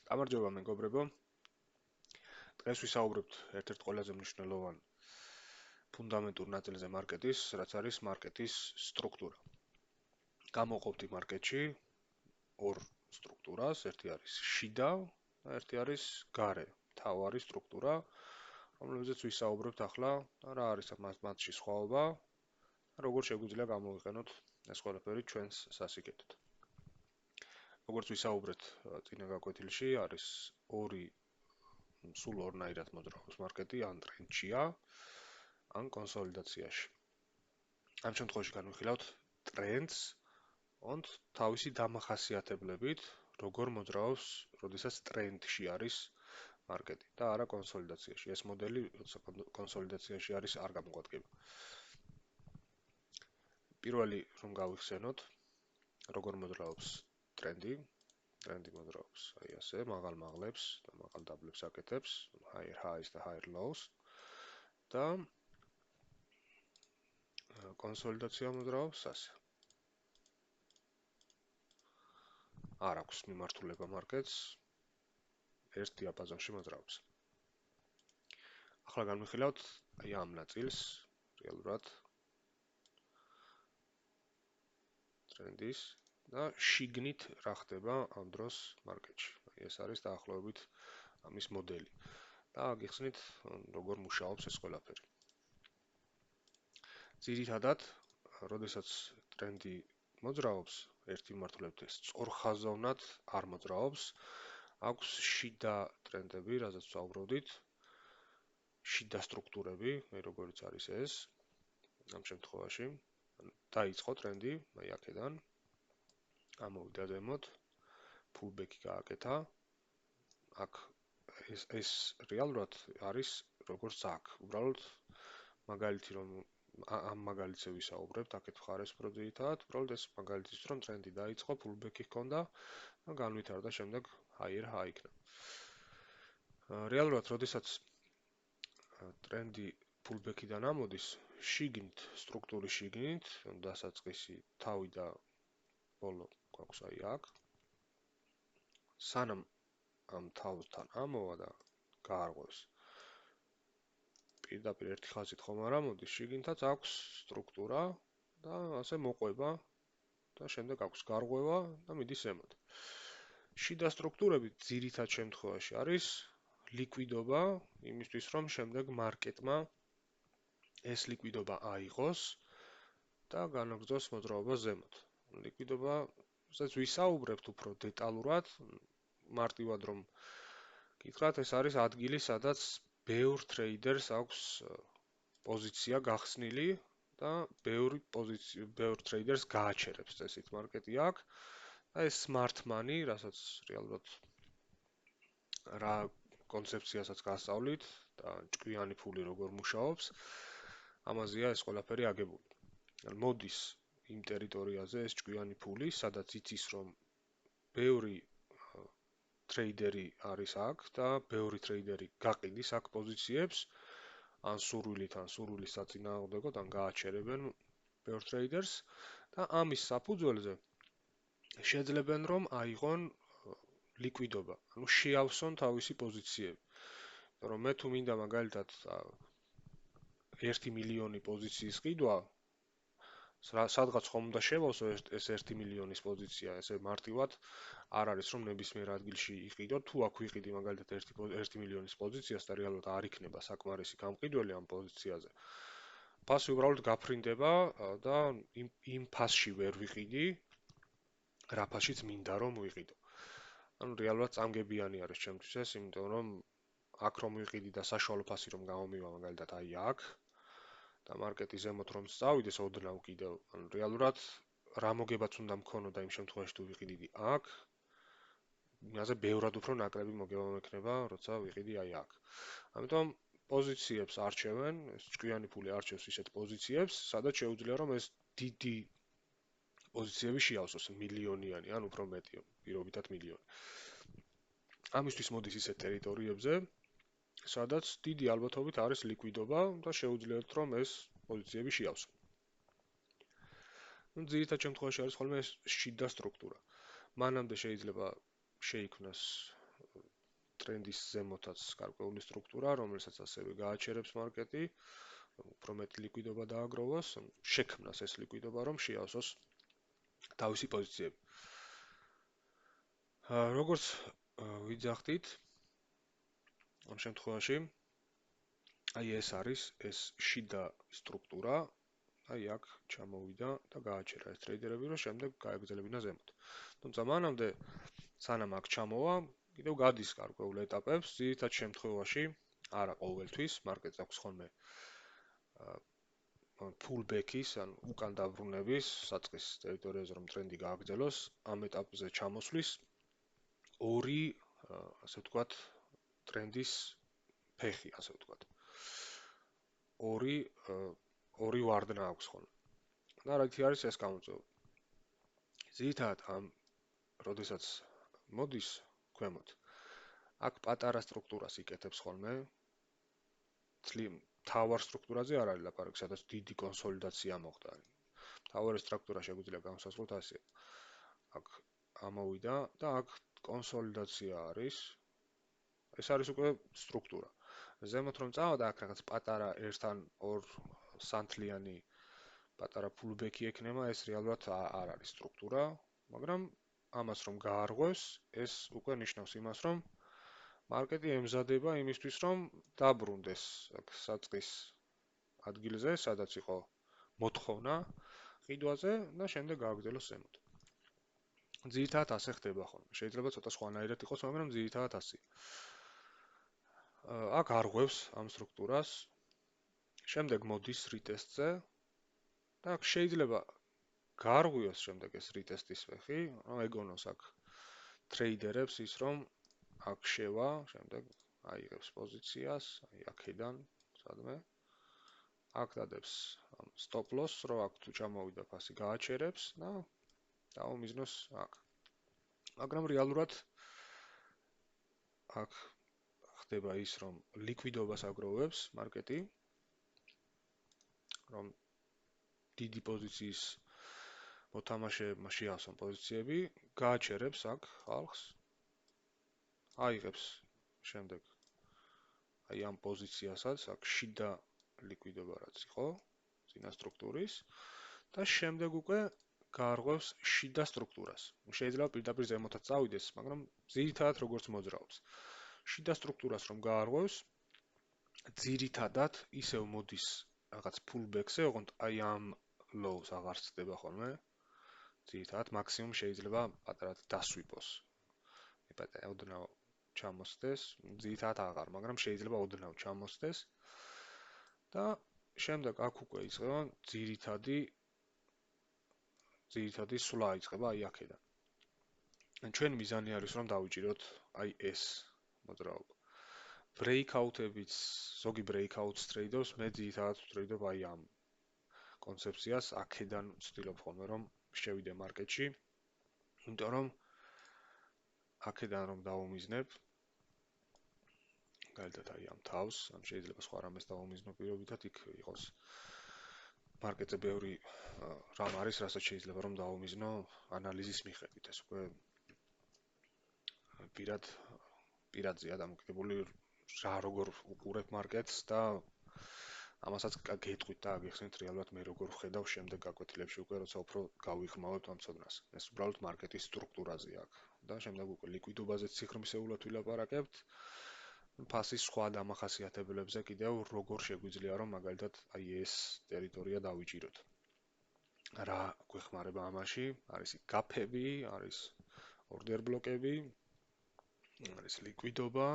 გამარჯობა მეგობრებო. დღეს ვისაუბრებთ ერთ-ერთ ყველაზე მნიშვნელოვან ფუნდამენტურ ნაწილზე მარკეტის, რაც არის მარკეტის სტრუქტურა. გამოყოფთ მარკეტში ორ სტრუქტურას, ერთი არის შიდა და ერთი არის გარე, მთავარი სტრუქტურა, რომლებზეც ვისაუბრებთ ახლა და რა არის მათში სხვაობა და როგორ შეგვიძლია გამოვიყენოთ ეს ყველაფერი ჩვენს სასიკეთოდ. როგორც ვისაუბრეთ წინა გაკვეთილში, არის ორი სულ ორნაირად მოძრაობს მარკეტი, ან ტრენდშია, ან კონსოლიდაციაში. ამ შემთხვევაში განვიხილავთ ტრენდს, ონთ თავისი დამახასიათებლებით, როგორ მოძრაობს, როდესაც ტრენდში არის მარკეტი და არა კონსოლიდაციაში. ეს მოდელი კონსოლიდაციაში არის არ გამოგვადგება. პირველი რომ გავიხსენოთ, როგორ მოძრაობს ტრენდი მოძრაობს აი ასე, მაღალ მაღლებს და მაღალ დაბლებს აკეთებს, higher highs და higher lows და კონსოლიდაცია მოძრაობს ასე. არ აქვს მიმართულება მარკეტს, ერთ დიაპაზონში მოძრაობს. ახლა განვიხილავთ აი ამ ნაწილს, რეალურად ტრენდის და შიგნით რა ხდება ამ დროს მარკეტში. ეს არის დაახლოებით ამის მოდელი. და გიხსნით როგორ მუშაობს ეს ყველაფერი. ძირითადად, როდესაც ტრენდი მოძრაობს, ერთი მიმართულებით ეს სწორხაზოვნად არ მოძრაობს, აქვს შიდა ტრენდები, რაზეც ვსაუბრობდით, შიდა სტრუქტურები, როგორც არის ეს, ამ შემთხვევაში, დაიწყო ტრენდი, აი აქედან, ამოვიდა ზემოთ, pullback-ი გააკეთა, აქ ეს რეალურად არის როგორც აქ, უბრალოდ მაგალითი რომ ამ მაგალითზე ვისაუბრებთ, აქეთ მხარეს პროძეითად, უბრალოდ ეს მაგალითის რომ ტრენდი დაიწყო, pullback-ი ჰქონდა და განვითარდა შემდეგ higher high იქნა. რეალურად, როდესაც ტრენდი pullback-იდან ამოდის, შიგნით, სტრუქტურის შიგნით, დასაწყისი თავი და ბოლო გვაქვს აი აქ. სანამ ამ თავთან ამოვა და გაარღვევს. პირდაპირ ერთი ხაზით ხომ არ ამოდის, შიგნითაც აქვს სტრუქტურა და ასე მოყვება და შემდეგ აქვს გარღვევა და მიდის ზემოთ. შიდა სტრუქტურები ძირითად შემთხვევაში არის ლიკვიდობა, იმისთვის რომ შემდეგ მარკეტმა ეს ლიკვიდობა აიღოს და განაგრძოს მოძრაობა ზემოთ. ლიკვიდობასაც ვისაუბრებთ უფრო დეტალურად, მარტივად რომ გითხრათ, ეს არის ადგილი, სადაც ბევრ ტრეიდერს აქვს პოზიცია გახსნილი და ბევრ ტრეიდერს გააჩერებს წესით მარკეტი აქ და ეს smart money, რასაც რეალურად რა კონცეფციასაც გასწავლით და ჭკვიანი ფული როგორ მუშაობს, ამაზეა ეს ყველაფერი აგებული. მოდის იმ ტერიტორიაზე ეს ჭკვიანი ფული, სადაც იცის რომ ბევრი ტრეიდერი არის აქ და ბევრი ტრეიდერი გაყიდის აქ პოზიციებს, ან სურვილით, ან სურვილის საწინააღმდეგოდ, ან გააჩერებენ ბევრ ტრეიდერს და ამის საფუძველზე შეძლებენ რომ აიღონ ლიკვიდობა, ანუ შეავსონ თავისი პოზიციები. რომ მე თუ მინდა მაგალითად 1 მილიონი პოზიციის ყიდვა, სადღაც ხომ უნდა შევავსო ეს 1 მილიონის პოზიცია, ესე მარტივად არ არის რომ ნებისმიერ ადგილში იყიდო, თუ აქ ვიყიდი მაგალითად 1 მილიონის პოზიციას და რეალურად არ იქნება საკმარისი გამყიდველი ამ პოზიციაზე. ფასი უბრალოდ გაფრინდება და იმ ფასში ვერ ვიყიდი, რა ფასშიც მინდა რომ ვიყიდო. ანუ რეალურად წამგებიანი არის ჩემთვის ეს, იმიტომ რომ აქ რომ ვიყიდი და საშუალო ფასი რომ გამომივა მაგალითად აი აქ და მარკეტი ზემოთ რომ წავიდეს ოდნავ კიდევ, ანუ რეალურად რა მოგებაც უნდა მქონოდა იმ შემთხვევაში თუ ვიყიდიდი აქ, იმაზე ბევრად უფრო ნაკლები მოგება მექნება, როცა ვიყიდი აი აქ. ამიტომ პოზიციებს არჩევენ, ეს ჭკვიანი ფული არჩევს ისეთ პოზიციებს, სადაც შეუძლია რომ ეს დიდი პოზიციები შეავსოს მილიონიანი, ან უფრო მეტი, პირობითად მილიონი. ამისთვის მოდის ისეთ ტერიტორიებზე, სადაც დიდი ალბათობით არის ლიკვიდობა და შეუძლიათ რომ ეს პოზიციები შეავსონ. ძირითად შემთხვევაში არის ხოლმე ეს შიდა სტრუქტურა. მანამდე შეიძლება შეიქმნას ტრენდის ზემოთაც გარკვეული სტრუქტურა, რომელსაც ასევე გააჩერებს მარკეტი, უფრო მეტი ლიკვიდობა დააგროვოს, შექმნას ეს ლიკვიდობა, რომ შეავსოს თავისი პოზიციები. როგორც ვიძახდით, ამ შემთხვევაში აი ეს არის ეს შიდა სტრუქტურა, აი აქ ჩამოვიდა და გააჩერა ეს ტრეიდერები, რომ შემდეგ გაეგრძელებინა ზემოთ. თუმცა მანამდე სანამ აქ ჩამოვა, კიდევ გადის გარკვეულ ეტაპებს, ძირითად შემთხვევაში, არა ყოველთვის, მარკეტს აქვს ხოლმე pullback-ის, ან უკან დაბრუნების, საწყის ტერიტორიაზე რომ ტრენდი გააგრძელოს, ამ ეტაპზე ჩამოსვლის ორი, ასე ვთქვათ, ტრენდის ფეხი, ასე ვთქვათ. ორი ვარდნა აქვს ხოლმე. და რა არის ეს გამოწვევა? ძირითადად ამ როდესაც მოდის ქვემოთ, აქ პატარა სტრუქტურას იკეთებს ხოლმე. მთავარ სტრუქტურაზე არ არის ლაპარაკი, სადაც დიდი კონსოლიდაცია მოხდა. მთავარი სტრუქტურა შეგვიძლია განსაზღვროთ ასე. აქ ამოვიდა და აქ კონსოლიდაცია არის. ეს არის უკვე სტრუქტურა. ზემოთ რომ წავიდა, აქ რაღაც პატარა ერთთან ორ სანთლიანი პატარა pullback-ი ექნება, ეს რეალურად არ არის სტრუქტურა, მაგრამ ამას რომ გაარღვევს, ეს უკვე ნიშნავს იმას, რომ მარკეტი ემზადება იმისთვის, რომ დაბრუნდეს აქ საწყის ადგილზე, სადაც იყო მოთხოვნა ყიდვაზე და შემდეგ გააგრძელოს ზემოთ. ძირითადად ასე ხდება ხოლმე. შეიძლება ცოტა სხვანაირად იყოს, მაგრამ ძირითადად ასე. აქ არღვევს ამ სტრუქტურას. შემდეგ მოდის retest-ზე და აქ შეიძლება გაარღვიოს შემდეგ ეს retest-ის ფეხი, რომ ეგონოს აქ ტრეიდერებს ის, რომ აქ შევა, შემდეგ აიღებს პოზიციას, აი აქედან, სადმე. აქ დადებს stop loss, რომ აქ თუ ჩამოვიდა ფასი გააჩერებს და დაუმიზნოს აქ. მაგრამ რეალურად აქ ხდება ის, რომ ლიკვიდობას აგროვებს მარკეტი, რომ დიდი პოზიციის მოთამაშეებმა შეავსონ პოზიციები, გააჩერებს აქ ხალხს, აიღებს შემდეგ აი ამ პოზიციასაც, აქ შიდა ლიკვიდობა რაც იყო, წინა სტრუქტურის და შემდეგ უკვე გაარღვევს შიდა სტრუქტურას. შეიძლება პირდაპირ ზემოთაც წავიდეს, მაგრამ ძირითადად როგორც მოძრაობს. შიდა სტრუქტურას რომ გაარღვევს, ძირითადად ისევ მოდის რაღაც pullback-ზე, ოღონდ აი ამ low-ს აღარ ცდება ხოლმე. ძირითადად მაქსიმუმ შეიძლება პატარად დასვიპოს. იპატა ოდნავ ჩამოსდეს, ძირითადად აღარ, მაგრამ შეიძლება ოდნავ ჩამოსდეს. და შემდეგ აქ უკვე იწყება ძირითადი სვლა იწყება აი აქედან. ჩვენ მიზანი არის რომ დავიჭიროთ აი ეს მოძრაობა. Breakout-ებიც, ზოგი breakout-ს ტრეიდობს, მე ძირითადად ვტრეიდობ აი ამ კონცეფციას, აქედან ვცდილობ ხოლმე რომ შევიდე მარკეტში, იმიტომ რომ აქედან რომ დავუმიზნებ, გაიგეთ აი ამ თავს, ან შეიძლება სხვა რამეს დავუმიზნო პირობითად, იქ იყოს მარკეტზე ბევრი რამ არის, რასაც შეიძლება რომ დავუმიზნო ანალიზის მიხედვით, ეს უკვე პირადზეა დამოკიდებული რა როგორ უყურებ მარკეტს და ამასაც გეტყვით და აგიხსნით რეალურად მე როგორ ვხედავ შემდეგ გაკვეთილებში უკვე როცა უფრო გავიღრმავებთ ამ ცოდნას. ეს უბრალოდ მარკეტის სტრუქტურაზე აქვს და შემდეგ უკვე ლიკვიდობაზეც სიღრმისეულად ვილაპარაკებთ. ფასის სხვა დამახასიათებლებზე კიდევ როგორ შეგვიძლია რომ მაგალითად აი ეს ტერიტორია დავიჭიროთ. რა გვეხმარება ამაში? არის გაფები, არის ორდერ ბლოკები, არის ლიკვიდობა,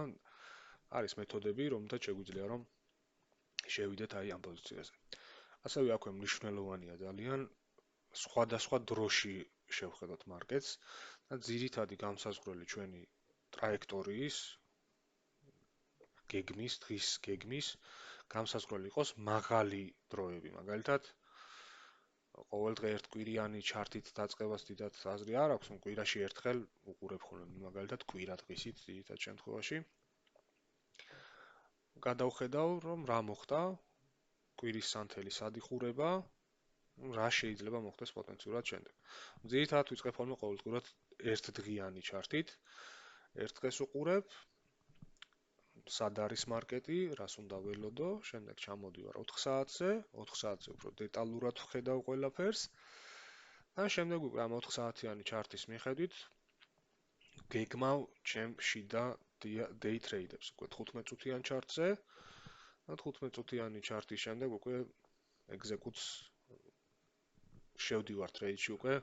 არის მეთოდები, რომლითაც შეგვიძლია რომ შევიდეთ აი ამ პოზიციაზე. ასევე აქვე მნიშვნელოვანია ძალიან სხვადასხვა დროში შევხედოთ მარკეტს და ძირითადი გამსაზღვრელი ჩვენი ტრაექტორიის გეგმის, დღის გეგმის გამსაზღვრელი იყოს მაღალი დროები. მაგალითად, ყოველდღე ერთკვირიანი ჩარტით დაწყებას დიდად აზრი არ აქვს, კვირაში ერთხელ უყურებ ხოლმე მაგალითად კვირა დღისით ძირითად შემთხვევაში. გადავხედავ, რომ რა მოხდა, კვირის სანთელი სად იხურება, რა შეიძლება მოხდეს პოტენციურად შემდეგ. ძირითადად ვიწყებ ხოლმე ყოველდღურად ერთდღიანი ჩარტით. ერთ დღეს უყურებ, სად არის მარკეტი, რას უნდა ველოდო, შემდეგ ჩამოდივარ 4 საათზე, 4 საათზე უფრო დეტალურად ვხედავ ყველაფერს და შემდეგ უკვე ამ 4 საათიანი ჩარტის მიხედვით გეგმავ ჩემ შიდა day trade-ებს, უკვე 15 წუთიან ჩარტზე და 15 წუთიანი ჩარტის შემდეგ უკვე executes შევდივარ trade-ში უკვე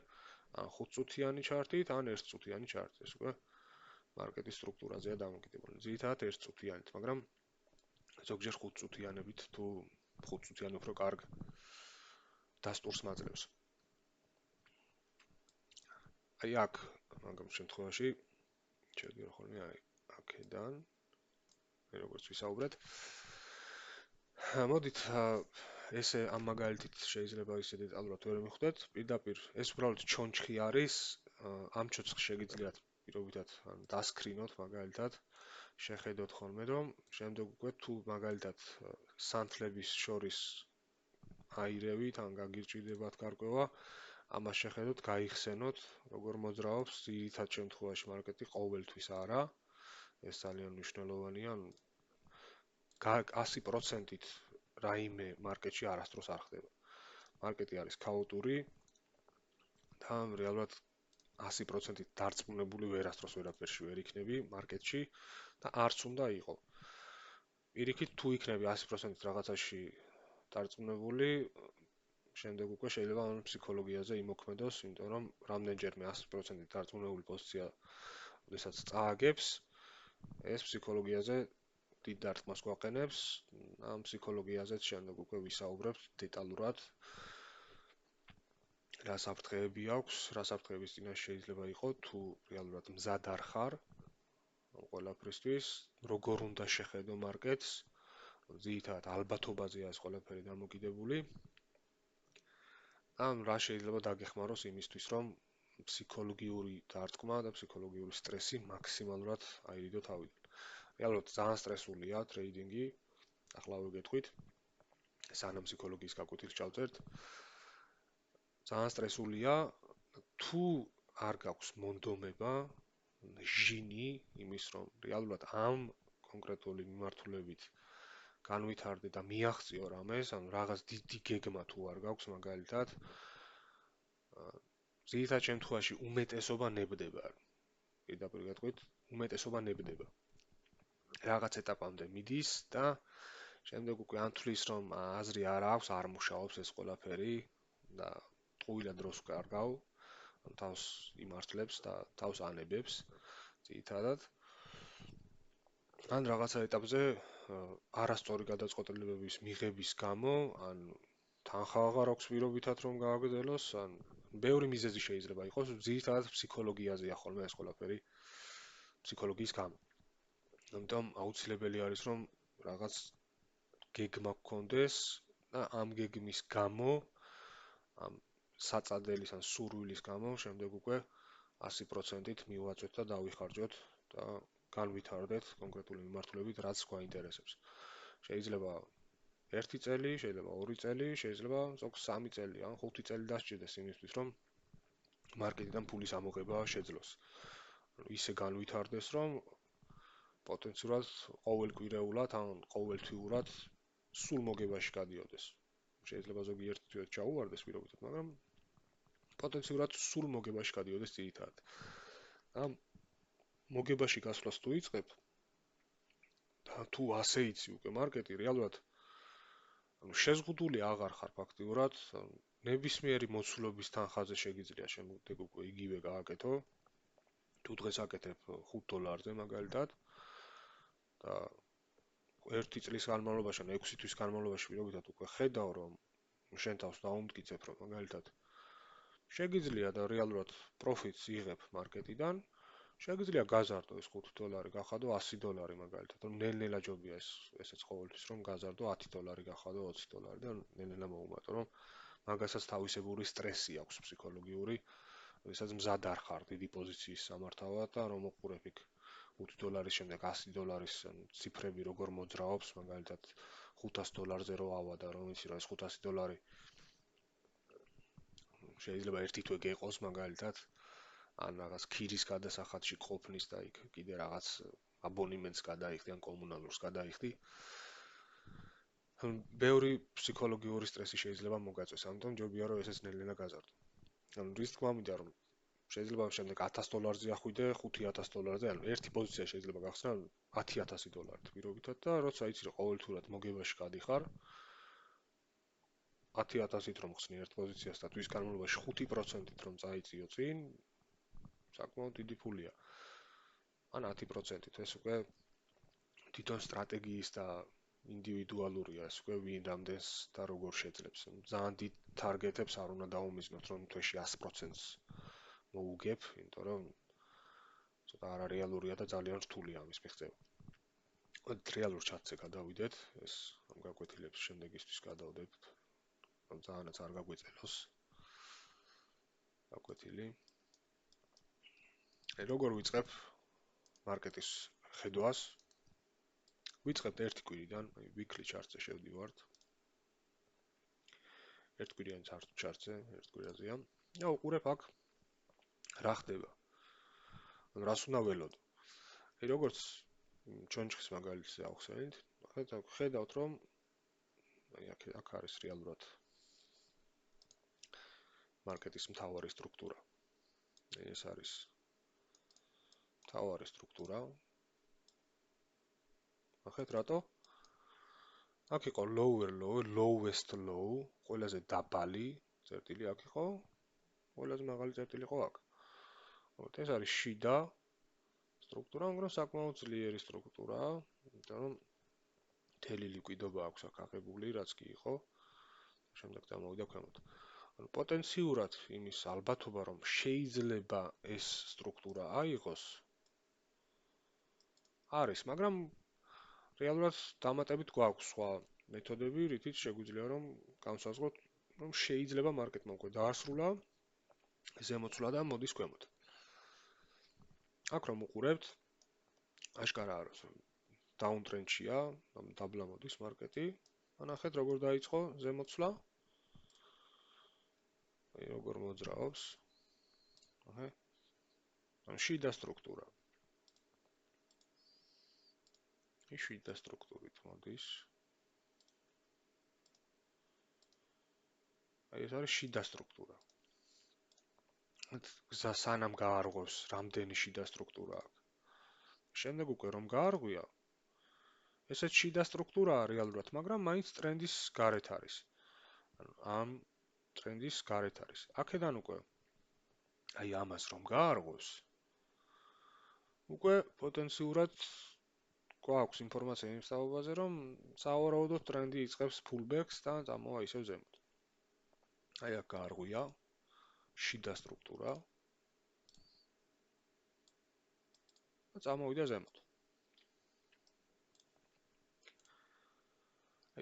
ან 5 წუთიანი ჩარტით, ან 1 წუთიანი ჩარტით, ეს უკვე მარკეტის სტრუქტურაზეა დამოკიდებული. ძირითადად 1 წუთიანით, მაგრამ ზოგჯერ 5 წუთიანებით თუ 5 წუთიანი უფრო კარგ დასტურს მაძლევს. აი აქ, მაგამ შემთხვევაში შევდივარ ხოლმე აი აქედან, როგორც ვისაუბრეთ. მოდით ესე ამ მაგალითით შეიძლება ისე დეტალურად ვერ მიხვდეთ. პირდაპირ ეს უბრალოდ ჩონჩხი არის, ამ ჩონჩხს შეგიძლიათ პირობითად დასკრინოთ მაგალითად, შეხედოთ ხოლმე, რომ შემდეგ უკვე თუ მაგალითად სანთლების შორის აირევით, ან გაგირჭირდებათ გარკვევა, ამას შეხედოთ, გაიხსენოთ, როგორ მოძრაობს ძირითად შემთხვევაში მარკეტი ყოველთვის არა. ეს ძალიან მნიშვნელოვანია, 100%-ით რაიმე მარკეტში არასდროს არ ხდება. მარკეტი არის ქაოტური და რეალურად 100%-ით დარწმუნებული ვერასდროს ვერაფერში ვერ იქნები მარკეტში და არც უნდა იყო. პირიქით თუ იქნები 100%-ით რაღაცაში დარწმუნებული, შემდეგ უკვე შეიძლება ამ ფსიქოლოგიაზე იმოქმედოს, იმიტომ რომ რამდენჯერმე 100%-ით დარწმუნებული პოზიცია, როდესაც წააგებს, ეს ფსიქოლოგიაზე დიდ დარტყმას გვაყენებს, ამ ფსიქოლოგიაზეც შემდეგ უკვე ვისაუბრებთ დეტალურად. რა საფრთხეები აქვს, რა საფრთხეების წინაშე შეიძლება იყო, თუ რეალურად მზად არ ხარ ამ ყველაფრისთვის, როგორ უნდა შეხედო მარკეტს, ძირითადად ალბათობაზეა ეს ყველაფერი დამოკიდებული. ან რა შეიძლება დაგეხმაროს იმისთვის, რომ ფსიქოლოგიური დარტყმა და ფსიქოლოგიური სტრესი მაქსიმალურად აირიდო თავიდან. რეალურად ძალიან სტრესულია ტრეიდინგი, ახლა ვიგეთყვით, სანამ ფსიქოლოგიის გაკვეთილს ჩავწერთ. ძალიან სტრესულია, თუ არ გაქვს მონდომება, ჟინი იმის, რომ რეალურად ამ კონკრეტული მიმართულებით განვითარდე და მიაღწიო რამეს, ანუ რაღაც დიდი გეგმა თუ არ გაქვს მაგალითად, ძირითად შემთხვევაში უმეტესობა ნებდება. პირდაპირ გეტყვით, უმეტესობა ნებდება. რაღაც ეტაპამდე მიდის და შემდეგ უკვე ან თვლის, რომ აზრი არ აქვს, არ მუშაობს ეს ყველაფერი და ტყუილად დროს კარგავ, თავს იმართლებს და თავს ანებებს, ძირითადად. ან რაღაცა ეტაპზე არასწორი გადაწყვეტილებების მიღების გამო, ან თანხა აღარ აქვს პირობითად რომ გააგრძელოს, ან ბევრი მიზეზი შეიძლება იყოს, ძირითადად ფსიქოლოგიაზეა ხოლმე ეს ყველაფერი, ფსიქოლოგიის გამო. ამიტომ აუცილებელი არის რომ რაღაც გეგმა გქონდეს და ამ გეგმის გამო, ამ საწადელის ან სურვილის გამო, შემდეგ უკვე 100%-ით მივაწვეთ და დავიხარჯოთ და განვითარდეთ კონკრეტული მიმართულებით, რაც გვაინტერესებს. შეიძლება 1 წელი, შეიძლება 2 წელი, შეიძლება ზოგ 3 წელი ან 5 წელი დასჭირდეს იმისთვის, რომ მარკეტიდან ფულის ამოღება შეძლოს. ისე განვითარდეს, რომ პოტენციურად ყოველკვირეულად ან ყოველთვიურად სულ მოგებაში გადიოდეს. შეიძლება ზოგიერთ თვეებს ჩაუვარდეს პირობითად, მაგრამ პოტენციურად სულ მოგებაში გადიოდეს ძირითადად. და მოგებაში გასვლას თუ იწყებ და თუ ასე იცი უკვე მარკეტი, რეალურად შეზღუდული აღარ ხარ ფაქტიურად, ნებისმიერი მოცულობის თანხაზე შეგიძლია შემდეგ უკვე იგივე გააკეთო. თუ დღეს აკეთებ $5 მაგალითად და 1 წლის განმავლობაში, ან 6 თვის განმავლობაში პირობითად უკვე ხედავ, რომ შენ თავს დაუმტკიცებ, რომ მაგალითად შეგიძლია და რეალურად პროფიტს იღებ მარკეტიდან, შეგიძლია გაზარდო ეს $5 გახადო $100 მაგალითად, რომ ნელ-ნელა ჯობია ესეც ყოველთვის რომ გაზარდო $10 გახადო $20 და ნელ-ნელა მოუმატო, რომ მაგასაც თავისებური სტრესი აქვს ფსიქოლოგიური, როდესაც მზად არ ხარ დიდი პოზიციის სამართავად და რომ უყურებ იქ $5 შემდეგ $100 ციფრები როგორ მოძრაობს, მაგალითად $500-ზე რო ავა და რომ იცი რომ ეს $500 შეიძლება ერთი თვე გეყოს მაგალითად, ან რაღაც ქირის გადასახადში ყოფნის და იქ კიდე რაღაც აბონემენტს გადაიხდი ან კომუნალურს გადაიხდი. ბევრი ფსიქოლოგიური სტრესი შეიძლება მოგაწვეს, ამიტომ ჯობია რომ ესეც ნელ-ნელა გაზარდო. ანუ რის თქმა უნდა რომ შეიძლება შემდეგ $100-ზე ახვიდე, $5,000-ზე, ანუ ერთი პოზიცია შეიძლება გახსნა $10,000 პირობითად და როცა იცი რომ ყოველთურად მოგებაში გადიხარ 10,000-ით რომ ხსნი ერთ პოზიციას და თვის განმავლობაში 5%-ით რომ წაიწიო წინ, საკმაოდ დიდი ფულია. ან 10%-ით, ეს უკვე თვითონ სტრატეგიის და ინდივიდუალურია, ეს უკვე ვინ რამდენს და როგორ შეძლებს. ძალიან დიდ თარგეტებს არ უნდა დაუმიზნოთ, რომ თვეში 100%-ს მოუგებ, იმიტომ რომ ცოტა არარეალურია და ძალიან რთულია ამის მიღწევა. რეალურ ჩატზე გადავიდეთ, ეს ამ გაკვეთილებს შემდეგისთვის გადავდებთ, რომ ძალიანაც არ გაგვეწელოს. გაკვეთილი. როგორ ვიწყებ მარკეტის ხედვას? ვიწყებთ ერთი კვირიდან, weekly chart-ზე შევდივართ. ერთკვირიანი chart-ზე, ერთ კვირაზეა. და უყურებ აქ რა ხდება. ან რას უნდა ველოდო. როგორც ჩონჩხის მაგალითზე ავხსენით, ხედავთ რომ აქ არის რეალურად მარკეტის მთავარი სტრუქტურა. ეს არის მთავარი სტრუქტურა. ახეთ რატო? აქ იყო lower low, lowest low, ყველაზე დაბალი წერტილი აქ იყო, ყველაზე მაღალი წერტილი იყო აქ. ეს არის შიდა სტრუქტურა, მაგრამ საკმაოდ ძლიერი სტრუქტურა, იმიტომ რომ მთელი ლიკვიდობა აქვს აქ აღებული, რაც კი იყო. შემდეგ დამოვიდა ქვემოთ. ანუ პოტენციურად იმის ალბათობა, რომ შეიძლება ეს სტრუქტურა აიღოს, არის, მაგრამ რეალურად დამატებით გვაქვს სხვა მეთოდები, რითიც შეგვიძლია რომ განსაზღვროთ, რომ შეიძლება მარკეტმა უკვე დაასრულა ზემოცვლა და მოდის ქვემოთ. აქ რომ უყურებთ, აშკარა არის დაუნტრენდშია, დაბლა მოდის მარკეტი. ანახეთ როგორ დაიწყო ზემოცვლა. როგორ მოძრაობს. აჰა. ან შიდა სტრუქტურა. შიდა სტრუქტურით მოდის. ეს არის შიდა სტრუქტურა. გზა სანამ გაარღვევს, რამდენი შიდა სტრუქტურა აქვს. შემდეგ უკვე რომ გაარღვია, ესეც შიდა სტრუქტურაა რეალურად, მაგრამ მაინც ტრენდის გარეთ არის. ანუ ამ ტრენდის გარეთ არის. აქედან უკვე აი ამას რომ გაარღვევს, უკვე პოტენციურად გვაქვს ინფორმაცია იმ სწავლობაზე, რომ სავარაუდოდ ტრენდი იწყებს pullbacks და წამოვა ისევ ზემოთ. აი აქ გაარღვია შიდა სტრუქტურა და წამოვიდა ზემოთ.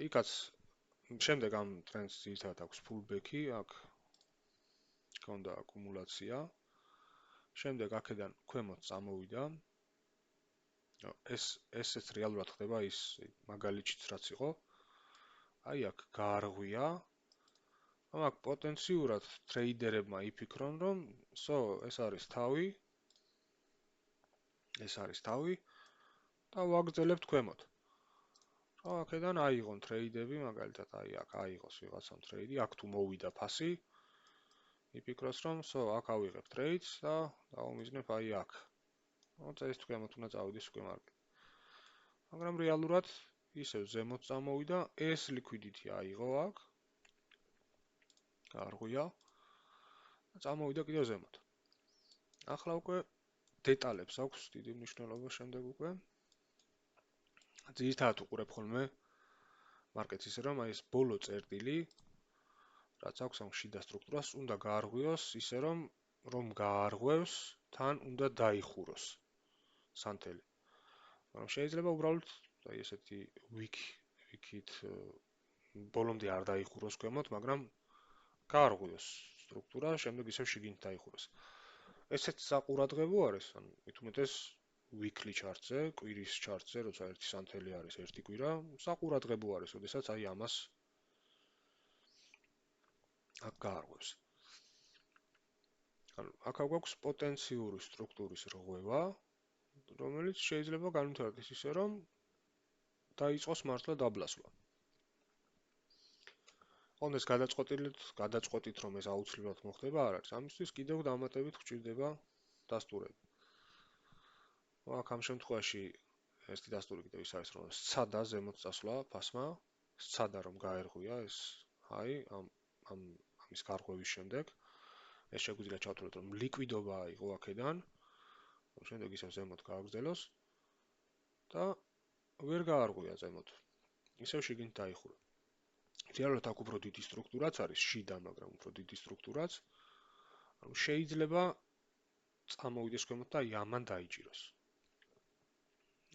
იქაც შემდეგ ამ ტრენდს ძირითადად აქვს pullback-ი, აქ ჰქონდა აკუმულაცია. შემდეგ აქედან ქვემოთ წამოვიდა. ესეც რეალურად ხდება ის მაგალითიც რაც იყო. აი აქ გაარღვია. აქ პოტენციურად ტრეიდერებმა იფიქრონ, რომ ეს არის თავი. ეს არის თავი და ვაგრძელებთ ქვემოთ. აქედან აიღონ ტრეიდები, მაგალითად აი აქ აიღოს ვიღაცამ ტრეიდი, აქ თუ მოვიდა ფასი, იფიქროს რომ აქ ავიღებ ტრეიდს და დავუმიზნებ აი აქ. წეს ქვემოთ უნდა წავიდეს უკვე მარკეტი. მაგრამ რეალურად ისევ ზემოთ წამოვიდა, ეს liquidity აიღო აქ. გაარღვია და წამოვიდა კიდევ ზემოთ. ახლა უკვე დეტალებს აქვს დიდი მნიშვნელობა შემდეგ უკვე. ძირითადად უყურებ ხოლმე მარკეტს ისე რომ აი ეს ბოლო წერტილი რაც აქვს ამ შიდა სტრუქტურას უნდა გაარღვიოს ისე რომ გაარღვევს თან უნდა დაიხუროს სანთელი. მაგრამ შეიძლება უბრალოდ აი ესეთი wiki-ით ბოლომდე არ დაიხუროს ქვემოთ, მაგრამ გაარღვიოს სტრუქტურა, შემდეგ ისევ შიგნით დაიხუროს. ესეც საყურადღებო არის, ანუ მithumetes weekly chart-ზე, კვირის chart-ზე, როცა ერთი სანთელი არის, ერთი კვირა, საყურადღებო არის, ოდესაც აი ამას აქ გაარღვევს. ანუ აქ გვაქვს პოტენციური სტრუქტურის რღვევა, რომელიც შეიძლება განვითარდეს ისე, რომ დაიწყოს მართლა დაბლასვა. ოღონდ ეს გადაწყვეტით, რომ ეს აუცილებლად მოხდება, არ არის. ამისთვის კიდევ დამატებით გვჭირდება დასტურები. აქ ამ შემთხვევაში ერთი დასტური კიდევ ის არის, რომ სცადა ზემოთ წასვლა ფასმა, სცადა რომ გაერღვია ეს ჰაი ამის გარღვევის შემდეგ. ეს შეგვიძლია ჩავთვალოთ, რომ ლიკვიდობა იყო აქედან, შემდეგ ისევ ზემოთ გააგრძელოს და ვერ გაარღვია ზემოთ. ისევ შიგნით დაიხურა. რეალურად აქ უფრო დიდი სტრუქტურაც არის, შიდა, მაგრამ უფრო დიდი სტრუქტურაც. შეიძლება წამოვიდეს ქვემოთ და ამან დაიჭიროს.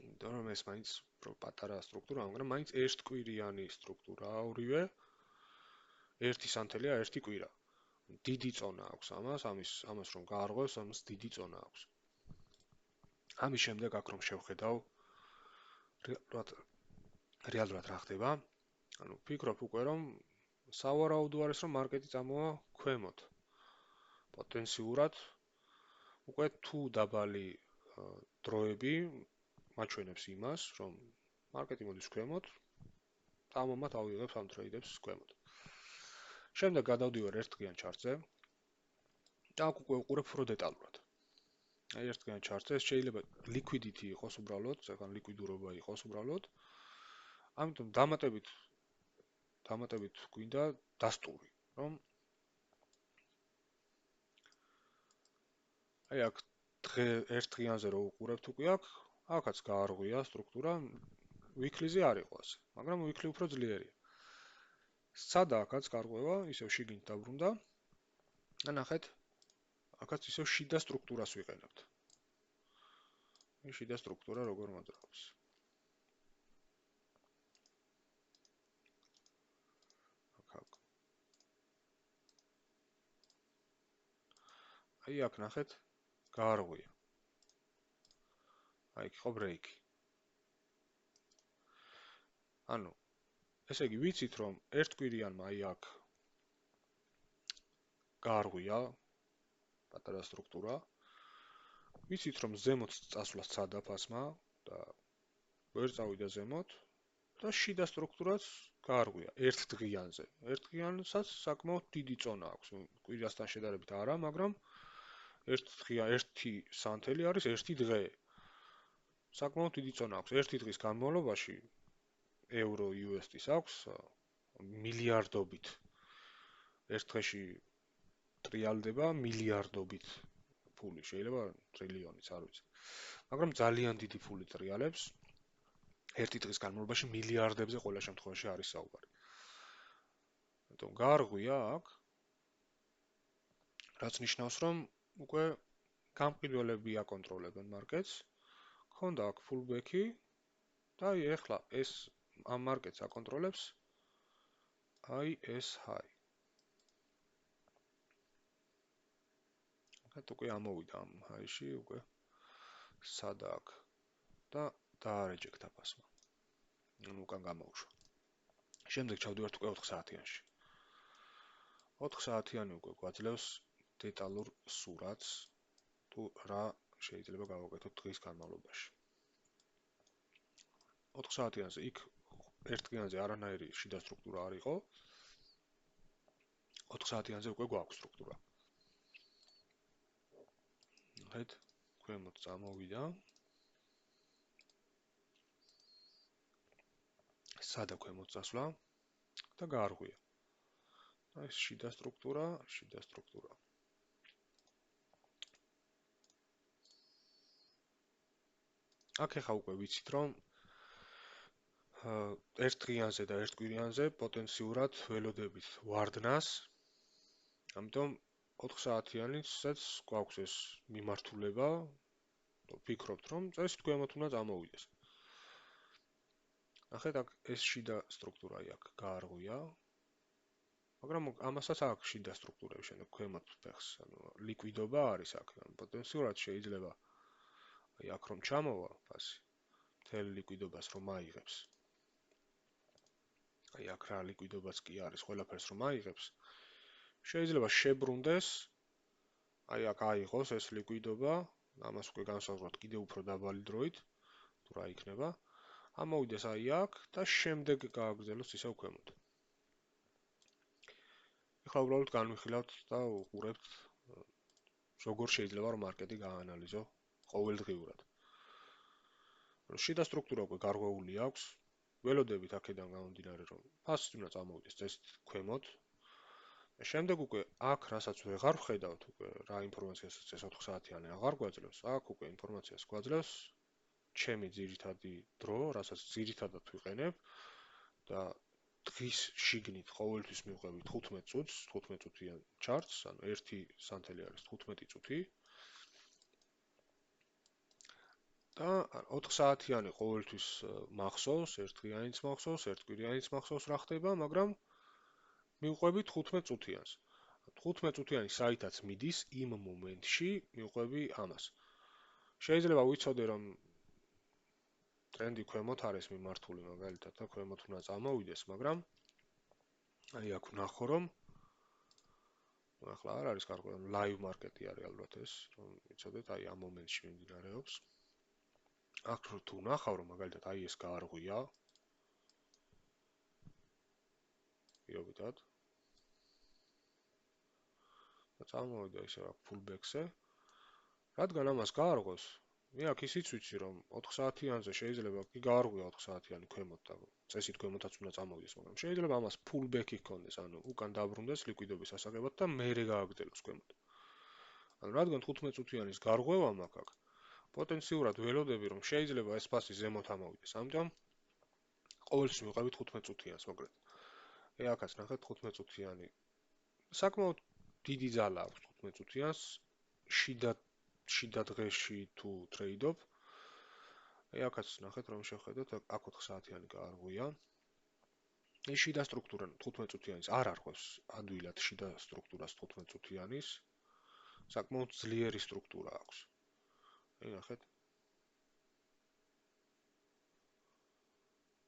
იმიტომ რომ ეს მაინც უფრო პატარა სტრუქტურაა, მაგრამ მაინც ერთკვირიანი სტრუქტურაა ორივე. ერთი სანთელია, ერთი კვირა. დიდი წონა აქვს ამას რომ გაარღვევს, ამას დიდი წონა აქვს. ამის შემდეგ აქ რომ შევხედავ რეალურად რა ხდება, ანუ ფიქრობ უკვე რომ სავარაუდო არის რომ მარკეტი წამოვა ქვემოთ. პოტენციურად უკვე თუ დაბალი დროები მაჩვენებს იმას, რომ მარკეტი მოდის ქვემოთ, ამომათ ავიღებს ამ ტრეიდებს ქვემოთ. შემდეგ გადავდივარ ერთდღიან ჩარტზე და აქ უკვე ვუყურებ უფრო დეტალურად. აი ერთდღიან ჩარტზე ეს შეიძლება liquidity იყოს უბრალოდ, ზოგან ლიკვიდურობა იყოს უბრალოდ. ამიტომ დამატებით გვინდა დასტური, რომ აი აქ ერთდღიანზე რო ვუყურებთ უკვე აქაც გაარღვია სტრუქტურა, weekly-ზე არ იყო ასე, მაგრამ weekly უფრო ძლიერია. სცადა აქაც გარღვევა, ისევ შიგნით დაბრუნდა. და ნახეთ, აქაც ისევ შიდა სტრუქტურას ვიყენებთ. შიდა სტრუქტურა როგორ მოძრაობს. აი აქ ნახეთ, გაარღვია. აი იქ იყო ბრეიკი. ანუ ესე იგი ვიცით რომ ერთკვირიანმა აი აქ გაარღვია პატარა სტრუქტურა. ვიცით რომ ზემოთ წასვლა სცადა ფასმა და ვერ წავიდა ზემოთ და შიდა სტრუქტურაც გაარღვია ერთდღიანზე. ერთდღიანსაც საკმაოდ დიდი წონა აქვს. კვირასთან შედარებით არა, მაგრამ ერთი სანთელი არის ერთი დღე. საკმაოდ დიდი წონა აქვს. ერთი დღის განმავლობაში ევრო USD-ს აქვს მილიარდობით. ერთ დღეში ტრიალდება მილიარდობით ფული, შეიძლება ტრილიონიც, არ ვიცი. მაგრამ ძალიან დიდი ფული ტრიალებს. ერთი დღის განმავლობაში მილიარდებზე ყველა შემთხვევაში არის საუბარი. ამიტომ გაარღვია აქ, რაც ნიშნავს, რომ უკვე გამყიდველები აკონტროლებენ მარკეტს, ქონდა აქ ფულბექი და აი ეხლა ეს ამ მარკეტს აკონტროლებს აი ეს ჰაი. აქ უკვე ამოვიდა ამ ჰაიში, უკვე სადა აქ და დაარეჯექტა ფასმა. ანუ უკან გამოუშვა. შემდეგ ჩავდივართ უკვე 4 საათიანში. 4 საათიანი უკვე გვაძლევს დეტალურ სურათს თუ რა შეიძლება გავაკეთოთ დღის განმავლობაში. 4 საათიანზე იქ ერთდღიანზე არანაირი შიდა სტრუქტურა არ იყო. 4 საათიანზე უკვე გვაქვს სტრუქტურა. ნახეთ, ქვემოთ წამოვიდა. სადა ქვემოთ წასვლა და გაარღვია. აი ეს შიდა სტრუქტურა. აქ ახლა უკვე ვიცით რომ ერთდღიანზე და ერთკვირიანზე პოტენციურად ველოდებით ვარდნას. ამიტომ 4 საათიანიცაც გვაქვს ეს მიმართულება. ვფიქრობთ რომ წესით ქვემოთ უნდა წამოვიდეს. ნახეთ აქ ეს შიდა სტრუქტურა აქ გაარღვია. მაგრამ ამასაც აქვს შიდა სტრუქტურები შემდეგ ქვემოთ ფეხს, ანუ ლიკვიდობა არის აქ, ანუ პოტენციურად შეიძლება აი აქ რომ ჩამოვა ფასი, მთელ ლიკვიდობას რომ აიღებს. აი აქ რა ლიკვიდობაც კი არის, ყველაფერს რომ აიღებს, შეიძლება შებრუნდეს აი აქ აიღოს ეს ლიკვიდობა, ამას უკვე განსაზღვროთ კიდევ უფრო დაბალი დროით, თუ რა იქნება. ამოვიდეს აი აქ და შემდეგ გააგრძელოს ისევ ქვემოთ. ეხლა უბრალოდ განვიხილავთ და უყურებთ, როგორ შეიძლება რომ მარკეტი გააანალიზო ყოველდღიურად. შიდა სტრუქტურა უკვე გარღვეული აქვს. ველოდებით აქედან გამომდინარე, რომ ფასი უნდა წამოვიდეს წესით ქვემოთ. შემდეგ უკვე აქ რასაც ვეღარ ვხედავთ, უკვე რა ინფორმაციასაც ეს 4 საათიანი აღარ გვაძლევს, აქ უკვე ინფორმაციას გვაძლევს ჩემი ძირითადი დრო, რასაც ძირითადად ვიყენებ და დღის შიგნით ყოველთვის მივყვებით 15 წუთს, 15 წუთიან ჩარტს, ანუ 1 სანთელი არის 15 წუთი. და 4 საათიანი ყოველთვის მახსოვს, ერთდღიანიც მახსოვს, ერთკვირიანიც მახსოვს რა ხდება, მაგრამ მივყვებით 15 წუთიანს. 15 წუთიანი საითაც მიდის იმ მომენტში მივყვები ამას. შეიძლება ვიცოდე რომ ტრენდი ქვემოთ არის მიმართული მაგალითად და ქვემოთ უნდა წამოვიდეს, მაგრამ აი აქ ვნახო რომ ახლა არ არის კარგი, ლაივ მარკეტი არის ალბათ ეს, რომ ვიცოდეთ აი ამ მომენტში მიმდინარეობს. აქ თუ ვნახავ რომ მაგალითად აი ეს გაარღვია პირობითად და წამოვიდა ისე აქ pullback-ზე. რადგან ამას გაარღვევს, მე აქ ისიც ვიცი რომ 4 საათიანზე შეიძლება კი გაარღვია 4 საათიანი ქვემოთ და წესით ქვემოთაც უნდა წამოვიდეს, მაგრამ შეიძლება ამას pullback-ი ჰქონდეს, ანუ უკან დაბრუნდეს ლიკვიდობის ასაღებად და მერე გააგრძელოს ქვემოთ. ანუ რადგან 15 წუთიანის გარღვევა მაქვს აქ, პოტენციურად ველოდები რომ შეიძლება ეს ფასი ზემოთ ამოვიდეს. ამიტომ ყოველთვის მივყევით 15 წუთიანს, მაგრამ აქაც ნახეთ 15 წუთიანი. საკმაოდ დიდი ძალა აქვს 15 წუთიანს, შიდა დღეში თუ ტრეიდობ. აქაც ნახეთ რომ შევხედოთ, აქ 4 საათიანი გაარღვია. ეს შიდა სტრუქტურა 15 წუთიანის არ არღვევს ადვილად შიდა სტრუქტურას 15 წუთიანის. საკმაოდ ძლიერი სტრუქტურა აქვს. ნახეთ.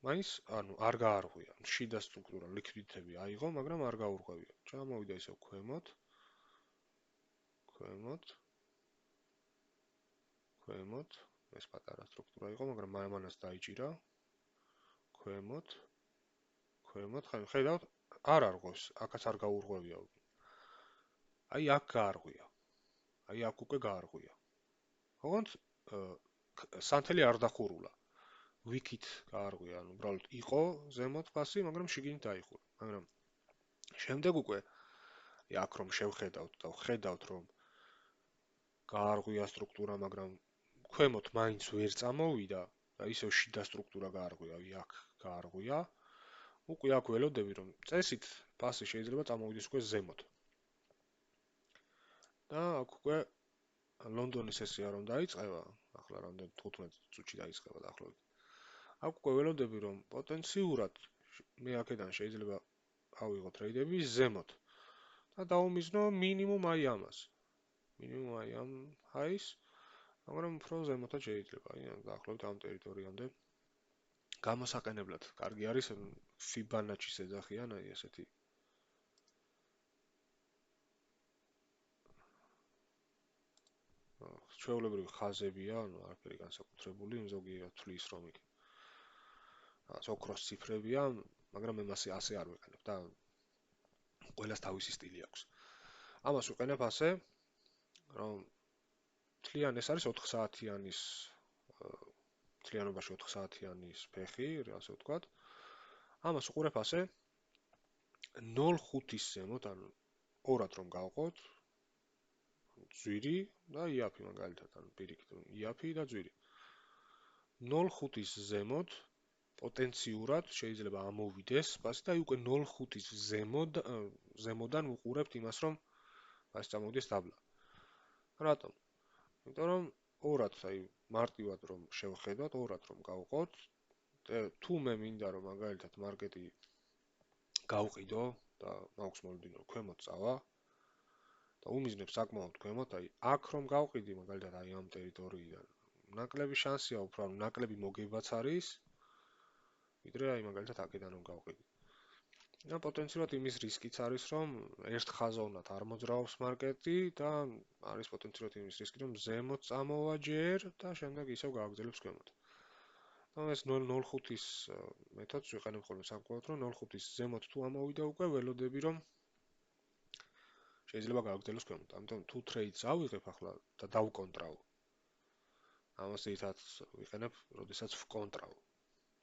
მაინც, ანუ არ გაარღვია. შიდა სტრუქტურა ლიკვიდიტები აიღო, მაგრამ არ გაურღვევია. ჩამოვიდა ისევ ქვემოთ. ქვემოთ. ეს პატარა სტრუქტურა იყო, მაგრამ ამანაც დაიჭირა. ქვემოთ. ხედავთ, არ არღვევს, აქაც არ გაურღვევია. აი აქ გაარღვია. აი აქ უკვე გაარღვია. ოღონდ სანთელი არ დახურულა. ვიქით გაარღვია, ანუ უბრალოდ იყო ზემოთ ფასი, მაგრამ შიგნით დაიხურა. მაგრამ შემდეგ უკვე აქ რომ შევხედავთ და ხედავთ რომ გაარღვია სტრუქტურა, მაგრამ ქვემოთ მაინც ვერ წამოვიდა და ისევ შიდა სტრუქტურა გაარღვია, აქ გაარღვია. უკვე აქ ველოდები რომ წესით ფასი შეიძლება წამოვიდეს უკვე ზემოთ. და აქ უკვე ლონდონის სესია რომ დაიწყება, ახლა რამდენი 15 წუთში დაიწყება დაახლოებით. აქ უკვე ველოდები რომ პოტენციურად მე აქედან შეიძლება ავიღო ტრეიდები ზემოთ. და დაუმიზნო მინიმუმ აი ამას. მინიმუმ აი ამ ჰაის, მაგრამ უფრო ზემოთაც შეიძლება, აი დაახლოებით ამ ტერიტორიამდე. გამოსაყენებლად კარგი არის Fibonacci-ს ეძახიან, აი ესეთი ჩვეულებრივი ხაზებია, ანუ არაფერი განსაკუთრებული, ზოგიერთ თვლის რომ იქ ოქროს ციფრებია, მაგრამ მე ასე არ ვიყენებ და ყველას თავისი სტილი აქვს. ამას ვიყენებ ასე, რომ თლიან ეს არის 4 საათიანის თლიანობაში 4 საათიანის ფეხი, ასე ვთქვათ. ამას უყურებ ასე 0.5-ის ზემოთ, ანუ ორად რომ გავყოთ, ძვირი და იაფი მაგალითად, ანუ პირიქით იაფი და ძვირი. 0.5-ის ზემოთ პოტენციურად შეიძლება ამოვიდეს ფასი და უკვე 0.5-ის ზემოდან უყურებთ იმას, რომ ფასი წამოვიდეს დაბლა. რატომ? იმიტომ რომ ორად, აი მარტივად რომ შევხედოთ, ორად რომ გავყოთ, თუ მე მინდა რომ მაგალითად მარკეტი გავყიდო და მაქვს მომდინო ქვემოთ წავა და უმიზნებს საკმაოდ ქვემოთ, აი აქ რომ გავყიდი მაგალითად აი ამ ტერიტორიიდან, ნაკლები შანსია უფრო, ნაკლები მოგებაც არის, ვიდრე აი მაგალითად აქედან რომ გავყიდი. და პოტენციურად იმის რისკიც არის, რომ ერთ ხაზოვნად არ მოძრაობს მარკეტი და არის პოტენციურად იმის რისკი, რომ ზემოთ წამოვა ჯერ და შემდეგ ისევ გააგრძელებს ქვემოთ. და ეს 0.05-ის მეთოდს ვიყენებ ხოლმე სამკუთხედად, რომ 0.5-ის ზემოთ თუ ამოვიდა უკვე ველოდები, რომ შეიძლება გააგრძელოს ქვემოთ. ამიტომ თუ ტრეიდს ავიღებ ახლა და დავკონტრაო. ამას ერთად ვიყენებ, როდესაც ვკონტრაო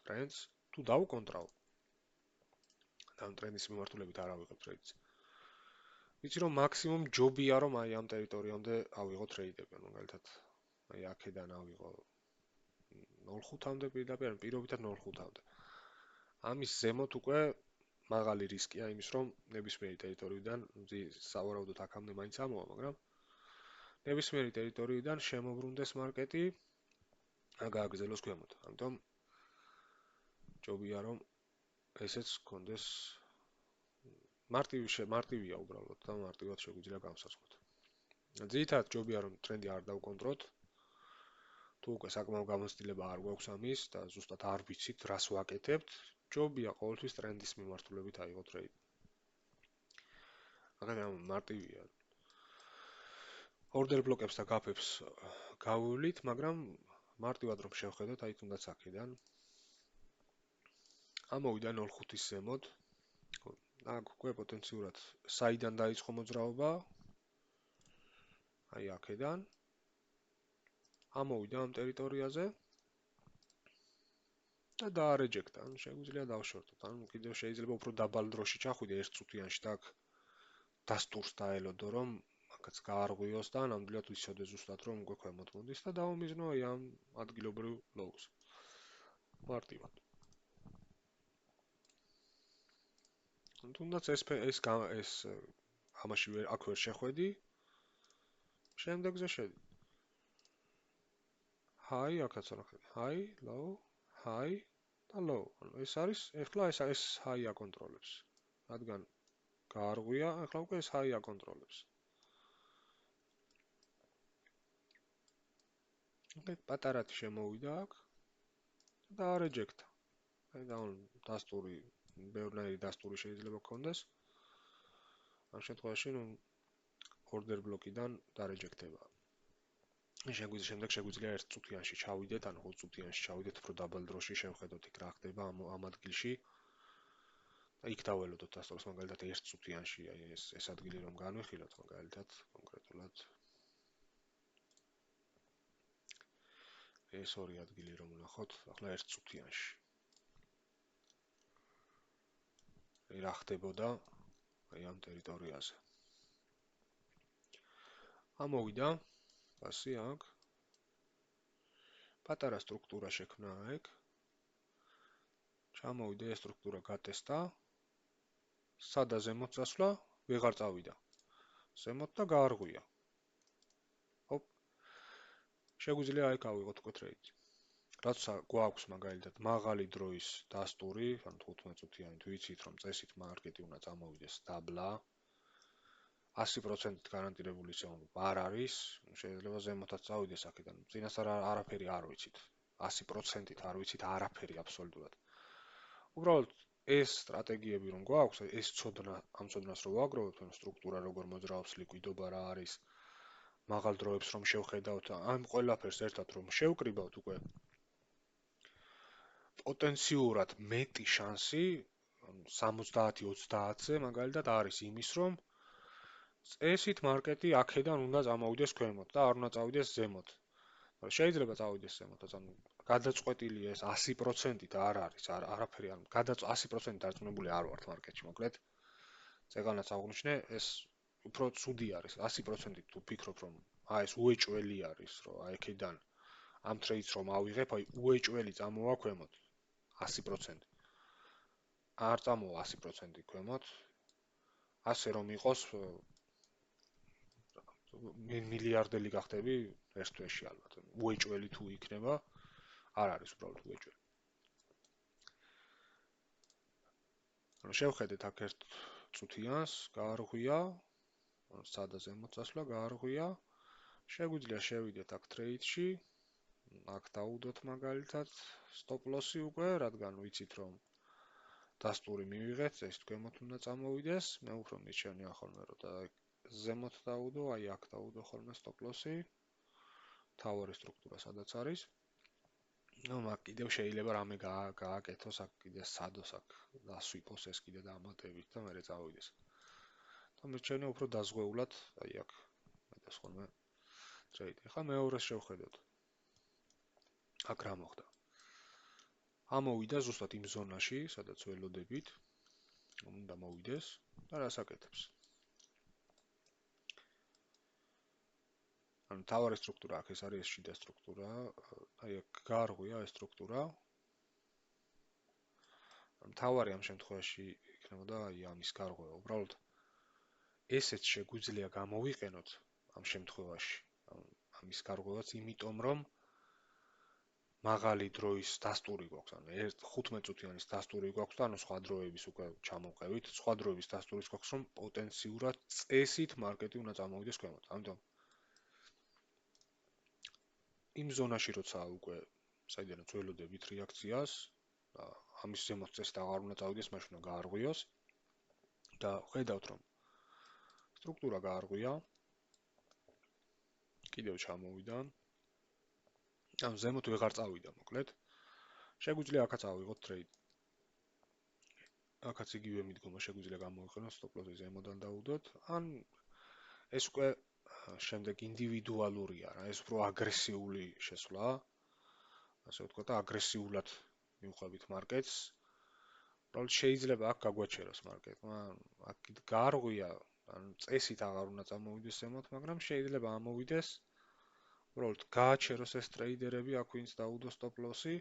ტრენდს, თუ დავკონტრაო და ამ ტრენდის მიმართულებით არ ავიღებ ტრეიდს. ვიცი რომ მაქსიმუმ ჯობია რომ აი ამ ტერიტორიამდე ავიღო ტრეიდები, მაგალითად აი აქედან ავიღო 0.5-მდე პირობითად 0.5-მდე. ამის ზემოთ უკვე მაღალი რისკია იმის რომ ნებისმიერი ტერიტორიიდან სავარაუდოდ აქამდე მაინც ამოვა, მაგრამ ნებისმიერი ტერიტორიიდან შემოbrunდეს მარკეტი გააგრძელოს ქვემოთ. ამიტომ ჯობია რომ ესეც კონდეს მარტივია უბრალოდ და მარტივად შეგვიძლია გამსაზღვროთ. ძირითადად ჯობია რომ ტრენდი არ დავკონტროლოთ. თუ უკვე საკმაო გამოცდილება არ გვაქვს ამის და ზუსტად არ ვიცით რას ვაკეთებთ, ჯობია ყოველთვის ტრენდის მიმართულებით აიღოთ ტრეიდი. მაგრამ მარტივია. ორდერ ბლოკებს და გაფებს გავივლით, მაგრამ მარტივად რომ შევხედოთ, აი თუნდაც აქედან ამოვიდა 0.5-ის ზემოთ. აქ უკვე პოტენციურად საიდან დაიწყო მოძრაობა? აი აქედან. ამოვიდა ამ ტერიტორიაზე და დაარეჯექტა. ანუ შეგვიძლია დავშორტოთ. ანუ კიდევ შეიძლება უფრო დაბალ დროში ჩახვიდე ერთ წუთიანში და აქ დასტურს დაელოდო, რომ აქაც გაარღვიოს და ნამდვილად ვიცოდე ზუსტად რომ უკვე ქვემოთ მოდის და დავამიზნო აი ამ ადგილობრივ ლოუს. მარტივად. თუნდაც ეს ამაში აქ ვერ შეხვედი. შემდეგზე შედი. ჰაი, აქაც რა, ჰაი, ლოუ, ჰაი და ლოუ. ანუ ეს არის, ეხლა ეს ჰაი აკონტროლებს. რადგან გაარღვია, ეხლა უკვე ეს ჰაი აკონტროლებს. პატარათი შემოვიდა აქ და არეჯექტა. აი და დასტური, ბევრნაირი დასტური შეიძლება გქონდეს. ამ შემთხვევაში, ნუ ორდერ ბლოკიდან დარეჯექტება. შემდეგ შეგვიძლია ერთ წუთიანში ჩავიდეთ, ან 20 წუთიანში ჩავიდეთ, უფრო დაბალ დროში შევხედოთ იქ რა ხდება ამ ადგილში. და იქ დაველოდოთ დასტურს, მაგალითად ერთ წუთიანში, აი ეს ადგილი რომ განვიხილოთ, მაგალითად, კონკრეტულად ეს ორი ადგილი რომ ვნახოთ, ახლა ერთ წუთიანში. რა ხდებოდა აი ამ ტერიტორიაზე. ამოვიდა ასე აქ პატარა სტრუქტურა შექმნა აქ. ჩამოვიდა ეს სტრუქტურა გატესტა. სადა ზემოთ წასვლა ვეღარ წავიდა. ზემოთ და გაარღვია. ჰოპ. შეგვიძლია აქ ავიღოთ უკვე ტრეიდი. როცა გვაქვს მაგალითად მაღალი დროის დასტური, ან 15 წუთიანი ვიცით რომ წესით მარკეტი უნდა წამოვიდეს დაბლა 100%-ით გარანტირებული ზემო არ არის, შეიძლება ზემოთაც წავიდეს აქედან. წინასწარ არაფერი არ ვიცით. 100%-ით არ ვიცით არაფერი აბსოლუტურად. უბრალოდ ეს სტრატეგიები რომ გვაქვს, ეს ცოდნა, ამ ცოდნას რომ ვაგროვებთ, ანუ სტრუქტურა როგორ მოძრაობს, ლიკვიდობა რა არის, მაღალ დროებს რომ შევხედავთ, ამ ყველაფერს ერთად რომ შევკრიბავთ უკვე პოტენციურად მეტი შანსი 70-30-ზე მაგალითად არის იმის, რომ წესით მარკეტი აქედან უნდა წამოვიდეს ქვემოთ და არ უნდა წავიდეს ზემოთ. შეიძლება წავიდეს ზემოთ, ანუ გადაწყვეტილი ეს 100%-ით არ არის, არაფერი არ 100%-ით დარწმუნებული არ ვართ მარკეტში, მოკლედ. წეგანაც აღვნიშნე, ეს უფრო ცუდი არის, 100%-ით თუ ფიქრობ, რომ ეს უეჭველი არის, რომ აი აქედან ამ ტრეიდს რომ ავიღებ, აი უეჭველი წამოვა ქვემოთ. 100%. არ წამოვა 100% ქვემოთ. ასე რომ იყოს მილიარდელი გახდები ერთ თვეში ალბათ. უეჭველი თუ იქნება, არ არის უბრალოდ უეჭველი. ანუ შევხედეთ აქ ერთ წუთიანს, გაარღვია, სადა ზემოთ წასვლა, გაარღვია. შეგვიძლია შევიდეთ აქ ტრეიდში. აქ დავუდოთ მაგალითად სტოპ ლოსი უკვე, რადგან ვიცით რომ დასტური მივიღეთ, ეს თქვენმოთ უნდა წამოვიდეს, მე უფრო მიჩვენია ხოლმე რომ და ზემოთ დავუდო, აი აქ დავუდო ხოლმე stop loss-ი, თავარი სტრუქტურა სადაც არის. ნუ მაგ კიდევ შეიძლება რამე გააკეთოს, აქ კიდე სადოს აქ დასვიფოს ეს კიდე დამატებით და მერე წავიდეს. და მიჩვენია უფრო დაზღვეულად, აი აქ მეტას ხოლმე ტრეიდი. ხა მეორეს შევხედოთ. აქ რა მოხდა? ამოვიდა ზუსტად იმ ზონაში, სადაც ველოდებით, უნდა მოვიდეს და რას აკეთებს? ანუ თავარი სტრუქტურა აქ ეს არის ეს შიდა სტრუქტურა, აი აქ გაარღვია ეს სტრუქტურა. ანუ თავარი ამ შემთხვევაში იქნებოდა აი ამის გარღვევა. უბრალოდ ესეც შეგვიძლია გამოვიყენოთ ამ შემთხვევაში. ამის გარღვევაც იმიტომ რომ მაღალი დროის დასტური გვაქვს, ანუ 15 წუთიანის დასტური გვაქვს და ანუ სხვა დროების უკვე ჩამოვყევით, სხვა დროების დასტურიც გვაქვს, რომ პოტენციურად წესით მარკეტი უნდა წამოვიდეს ქვემოთ. ამიტომ იმ ზონაში როცა უკვე საიდანაც ველოდებით რეაქციას და ამის ზემოთ წესით აღარ უნდა წავიდეს, მაშინ უნდა გაარღვიოს და ხედავთ რომ სტრუქტურა გაარღვია, კიდევ ჩამოვიდა. ამ ზემოთ ვეღარ წავიდა, მოკლედ. შეგვიძლია აქაც ავიღოთ ტრეიდი. აქაც იგივე მიდგომა შეგვიძლია გამოვიყენოთ, stop loss-ი ზემოდან დავუდოთ, ან ეს უკვე შემდეგ ინდივიდუალურია რა, ეს უფრო აგრესიული შესვლა, ასე ვთქვათ, და აგრესიულად მივხვებით მარკეტს. უბრალოდ შეიძლება აქ გაგვაჩეროს მარკეტმა, აქ გაარღვია, ანუ წესით აღარ უნდა წამოვიდეს ზემოთ, მაგრამ შეიძლება ამოვიდეს. უბრალოდ გააჩეროს ეს ტრეიდერები, აქ ვინც დაუდო stop loss-ი,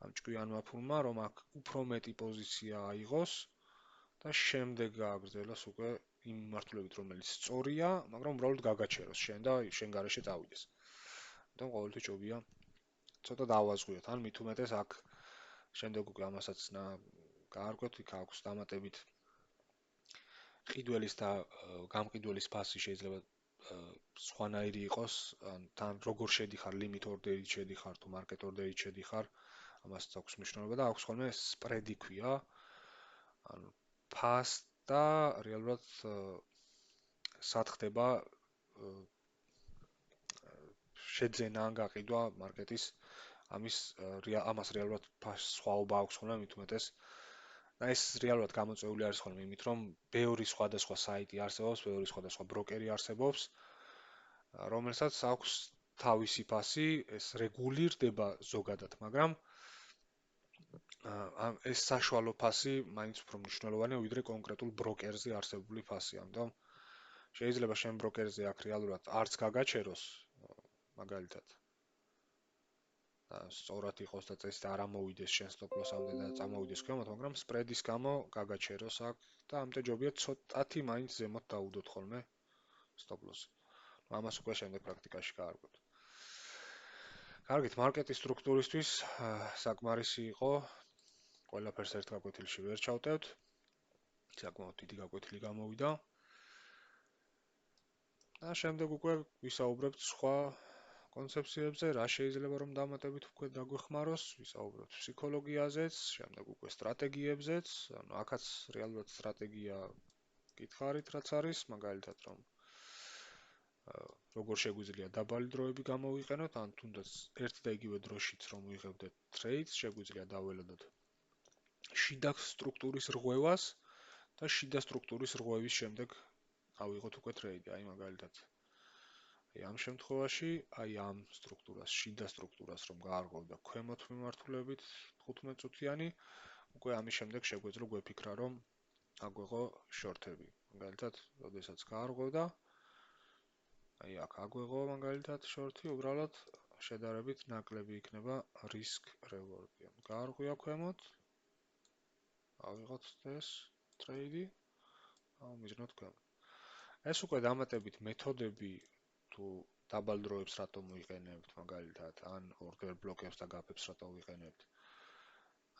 ამ ჭკვიანმა ფულმა, რომ აქ უფრო მეტი პოზიცია აიღოს და შემდეგ გააგრძელოს უკვე იმ მიმართულებით, რომელიც სწორია, მაგრამ უბრალოდ გაგაჩეროს შენ და შენ გარეშე წავიდეს. ამიტომ ყოველთვის ჯობია ცოტა დავაზღვიოთ, ან მით უმეტეს აქ შემდეგ უკვე ამასაც გაარკვევთ, იქ აქვს დამატებით ყიდველის და გამყიდველის ფასი შეიძლება სხვანაირი იყოს, თან როგორ შედიხარ, ლიმიტ ორდერით შედიხარ თუ მარკეტ ორდერით შედიხარ, ამასაც აქვს მნიშვნელობა და აქვს ხოლმე სპრედი ქვია. ანუ ფას და რეალურად სად ხდება შეძენა ან გაყიდვა მარკეტის ამას რეალურად სხვაობა აქვს ხოლმე მით უმეტეს. და ეს რეალურად გამოწვეული არის ხოლმე იმით, რომ ბევრი სხვადასხვა საიტი არსებობს, ბევრი სხვადასხვა ბროკერი არსებობს, რომელსაც აქვს თავისი ფასი, ეს რეგულირდება ზოგადად, მაგრამ ეს საშუალო ფასი მაინც უფრო მნიშვნელოვანია, ვიდრე კონკრეტულ ბროკერზე არსებული ფასი. ამიტომ შეიძლება შენ ბროკერზე აქ რეალურად არც გაგაჩეროს, მაგალითად. და სწორად იყოს და წესით არ ამოვიდეს შენ stop loss-ამდე და წამოვიდეს ქვემოთ, მაგრამ სპრედის გამო გაგაჩეროს აქ და ამტეჯობია ცოტათი მაინც ზემოთ დაუდოთ ხოლმე stop loss-ი. ამას უკვე შემდეგ პრაქტიკაში გაარკვევთ. კარგით, მარკეტის სტრუქტურისთვის საკმარისი იყო. ყველაფერს ერთ გაკვეთილში ვერ ჩავტევთ. საკმაოდ დიდი გაკვეთილი გამოვიდა. და შემდეგ უკვე ვისაუბრებთ სხვა კონცეფციებზე, რა შეიძლება რომ დამატებით უკვე დაგვეხმაროს, ვისაუბრებთ ფსიქოლოგიაზეც, შემდეგ უკვე სტრატეგიებზეც, ანუ აქაც რეალურად სტრატეგია გითხარით, რაც არის, მაგალითად რომ როგორ შეგვიძლია დაბალი დროები გამოვიყენოთ, ან თუნდაც ერთ და იგივე დროშიც რომ ვიღებდეთ ტრეიდს, შეგვიძლია დაველოდოთ შიდა სტრუქტურის რღვევას და შიდა სტრუქტურის რღვევის შემდეგ ავიღოთ უკვე ტრეიდი, აი მაგალითად ამ შემთხვევაში, აი ამ სტრუქტურას, შიდა სტრუქტურას რომ გაარღვევდა ქვემოთ მიმართულებით 15 წუთიანი, უკვე ამის შემდეგ შეგვეძლო გვეფიქრა, რომ აგვეღო შორტები. მაგალითად, როდესაც გაარღვევდა, აი აქ აგვეღო მაგალითად შორტი, უბრალოდ შედარებით ნაკლები იქნება risk reward-ი. გაარღვია ქვემოთ, ავიღოთ ეს ტრეიდი, მიზნოთ ქვემოთ. ეს უკვე დამატებით მეთოდები თუ დაბალ დროებს რატომ ვიყენებთ, მაგალითად, ან ორდერ ბლოკებს და გაფებს რატომ ვიყენებთ.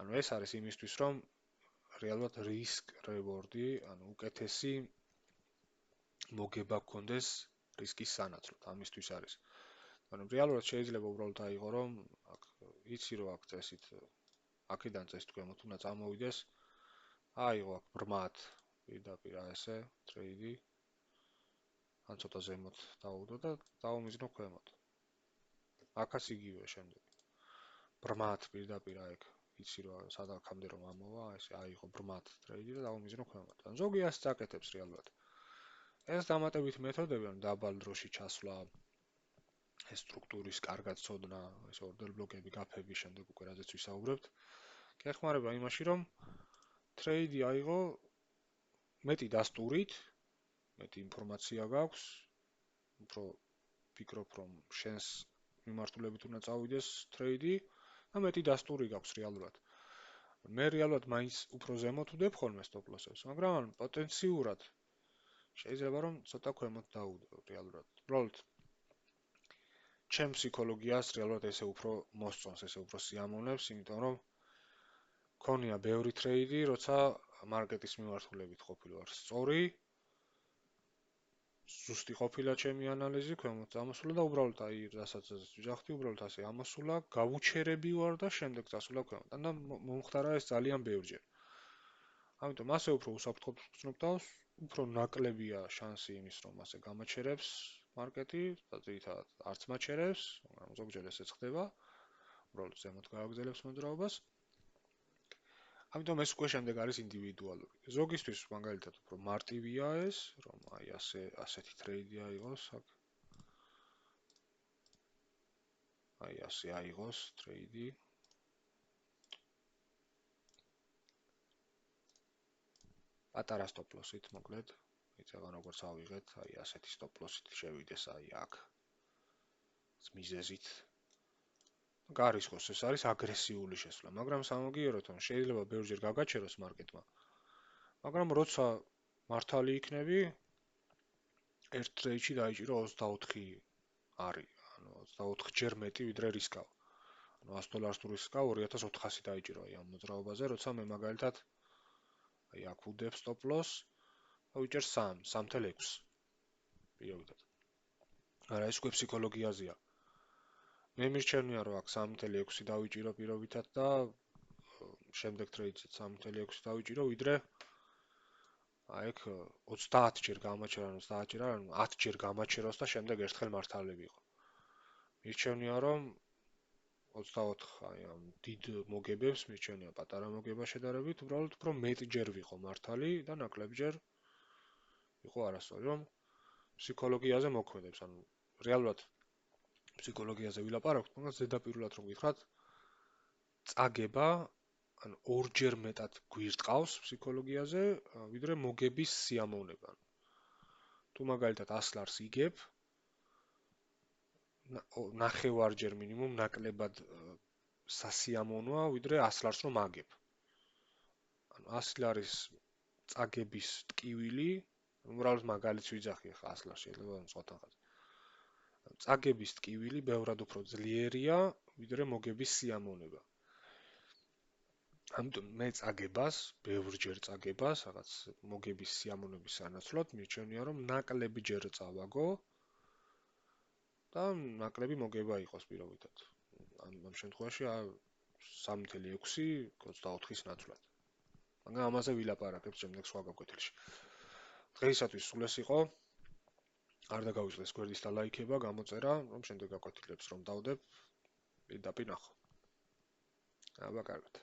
ანუ ეს არის იმისთვის, რომ რეალურად risk reward-ი, ანუ უკეთესი მოგება გქონდეს რისკის სანაცვლოდ, ამისთვის არის. ანუ რეალურად შეიძლება უბრალოდ აიღო, რომ იცი რომ აქ წესით, აქედან წესით ქვემოთ უნდა წამოვიდეს, აიღო აქ ბრმად პირდაპირ ესე ტრეიდი, ან ცოტა ზემოთ დაუდო და დავუმიზნო ქვემოთ. აქაც იგივე შემდეგ. ბრმად პირდაპირ აიქ, იცი რომ სადაქამდე რომ ამოვა, ესე აიღო ბრმად ტრეიდი და დავუმიზნო ქვემოთ. ან ზოგი ასე წაკეთებს რეალურად. ეს დამატებითი მეთოდები, ან დაბალ დროში ჩასვლა, ეს სტრუქტურის კარგად ცოდნა, ეს ორდერ ბლოკები, გაფები, შემდეგ უკვე რაზეც ვისაუბრებთ. გეხმარება იმაში, რომ ტრეიდი აიღო მეტი დასტურით, მეტი ინფორმაცია გაქვს, უფრო ფიქრობ, რომ შენს მიმართულებით უნდა წავიდეს ტრეიდი და მეტი დასტური გაქვს რეალურად. მე რეალურად მაინც უფრო ზემოთ ვდებ ხოლმე stop loss-ებს, მაგრამ პოტენციურად შეიძლება რომ ცოტა ქვემოთ დაუდო რეალურად. უბრალოდ ჩემ ფსიქოლოგიას რეალურად ესე უფრო მოსწონს, ესე უფრო სიამოვნებს, იმიტომ რომ ქონია ბევრი ტრეიდი, როცა მარკეტის მიმართულებით ყოფილი ვარ სწორი, ზუსტი ყოფილა ჩემი ანალიზი, ქვემოთ წამოსულა და უბრალოდ აი რასაც ვიძახდი, უბრალოდ ასე ამოსულა, გავუჩერები ვარ და შემდეგ წასულა ქვემოთ. და მომხდარა ეს ძალიან ბევრჯერ. ამიტომ ასე უფრო უსაფრთხოდ ვგრძნობ თავს, უფრო ნაკლებია შანსი იმის, რომ ასე გამაჩერებს მარკეტი, და ძირითადად არც მაჩერებს, მაგრამ ზოგჯერ ესეც ხდება. უბრალოდ ზემოთ გააგრძელებს მოძრაობას. ამიტომ ეს უკვე შემდეგ არის ინდივიდუალური. ზოგისთვის მაგალითად უფრო მარტივია ეს, რომ აი ასეთი ტრეიდი აიღოს აქ. აი ასე აიღოს ტრეიდი. პატარა stop loss-ით მოკლედ. იცი როგორც ავიღეთ, აი ასეთი stop loss-ით შევიდეს აი აქ. მიზეზით. გარისხოს ეს არის აგრესიული შესვლა, მაგრამ სამოგიეროთ, რომ შეიძლება ბევრჯერ გაგაჩეროს მარკეტმა. მაგრამ როცა მართალი იქნები, ერთ ტრეიდში დაიჭირო 24 არი, ანუ 24 ჯერ მეტი ვიდრე რისკავ. ანუ $100 თუ რისკავ 2400 დაიჭირო აი ამ მოძრაობაზე, როცა მე მაგალითად აი აქ ვუდებ stop loss და ვიჭერ 3.6 პირობითად. არა, ეს უკვე ფსიქოლოგიაზეა. მე მირჩენია რომ აქ 3.6 დავიჭირო პირობითად და შემდეგ ტრეიდზე 3.6 დავიჭირო, ვიდრე აი აქ 30 ჯერ გამაჩერა, 30 ჯერ, ანუ 10 ჯერ გამაჩეროს და შემდეგ ერთხელ მართალი ვიყო. მირჩენია რომ 24 აი ამ დიდ მოგებებს მირჩენია პატარა მოგება შედარებით, უბრალოდ უფრო მეტჯერ ვიყო მართალი და ნაკლებჯერ იყო არასწორი, რომ ფსიქოლოგიაზე მოქმედებს, ანუ რეალურად ფსიქოლოგიაზე ვილაპარაკოთ, მაგრამ ზედაპირულად რომ გითხრათ, წაგება, ანუ ორჯერ მეტად გვირტყავს ფსიქოლოგიაზე, ვიდრე მოგების სიამოვნება. თუ მაგალითად 100 ლარს იგებ, ნახევარჯერ მინიმუმ ნაკლებად სასიამოვნოა, ვიდრე 100 ლარს რომ აგებ. ანუ 100 ლარის წაგების ტკივილი, უბრალოდ მაგალითს ვიძახი ხა 100 ლარს შეიძლება სხვათან ხარ. წაგების ტკივილი ბევრად უფრო ძლიერია, ვიდრე მოგების სიამოვნება. ამიტომ მე წაგებას, ბევრჯერ წაგებას, რაღაც მოგების სიამოვნების სანაცვლოდ მირჩენია, რომ ნაკლებჯერ წავაგო და ნაკლები მოგება იყოს პირობითად. ამ შემთხვევაში 3.6 24-ის ნაცვლად. მაგრამ ამაზე ვილაპარაკებ შემდეგ სხვა გაკვეთილში. დღეისათვის სულ ეს იყო. არ დაგავიწყდეს გვერდის და ლაიქება, გამოწერა, რომ შემდეგ გაკვეთილებს რომ დავდებ, პირდაპირ ნახო. აბა კარგად.